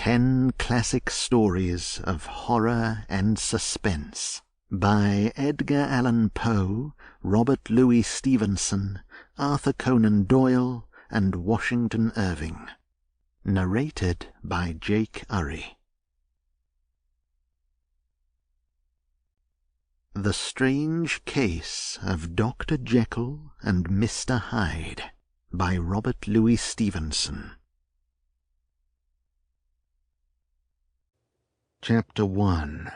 10 Classic Stories of Horror and Suspense by Edgar Allan Poe, Robert Louis Stevenson, Arthur Conan Doyle, and Washington Irving. Narrated by Jake Urry. The Strange Case of Dr. Jekyll and Mr. Hyde by Robert Louis Stevenson. Chapter 1.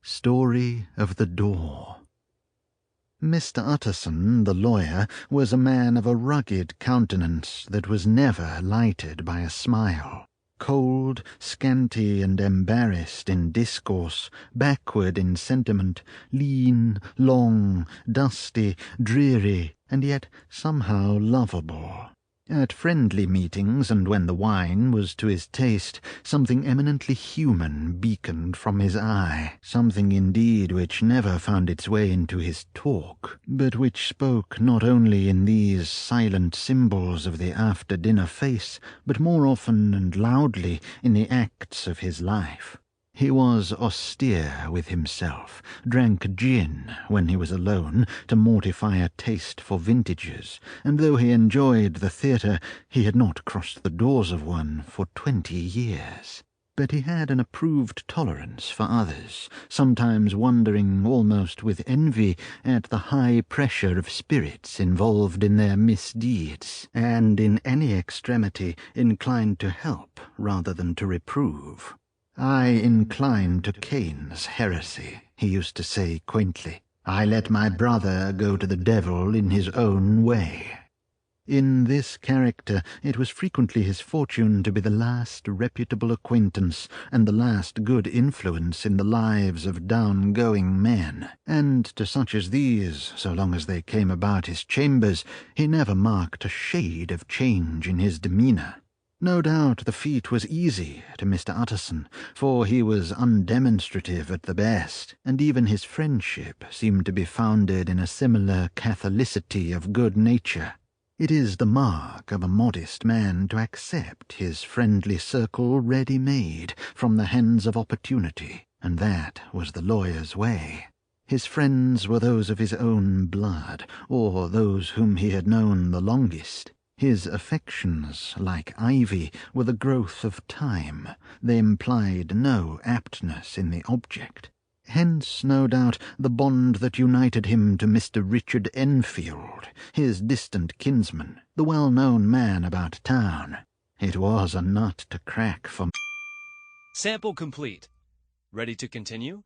Story of the Door. Mr. Utterson, the lawyer, was a man of a rugged countenance that was never lighted by a smile. Cold, scanty, and embarrassed in discourse, backward in sentiment, lean, long, dusty, dreary, and yet somehow lovable. At friendly meetings, and when the wine was to his taste, something eminently human beaconed from his eye, something indeed which never found its way into his talk, but which spoke not only in these silent symbols of the after-dinner face, but more often and loudly in the acts of his life. He was austere with himself, drank gin when he was alone to mortify a taste for vintages, and though he enjoyed the theatre, he had not crossed the doors of one for 20 years. But he had an approved tolerance for others, sometimes wondering almost with envy at the high pressure of spirits involved in their misdeeds, and in any extremity inclined to help rather than to reprove. "I incline to Cain's heresy," he used to say quaintly. "I let my brother go to the devil in his own way." In this character it was frequently his fortune to be the last reputable acquaintance and the last good influence in the lives of down-going men, and to such as these, so long as they came about his chambers, he never marked a shade of change in his demeanour. No doubt the feat was easy to Mr. Utterson, for he was undemonstrative at the best, and even his friendship seemed to be founded in a similar catholicity of good nature. It is the mark of a modest man to accept his friendly circle ready-made from the hands of opportunity, and that was the lawyer's way. His friends were those of his own blood, or those whom he had known the longest. His affections, like ivy, were the growth of time. They implied no aptness in the object. Hence, no doubt, the bond that united him to Mr. Richard Enfield, his distant kinsman, the well-known man about town. It was a nut to crack for... Sample complete. Ready to continue?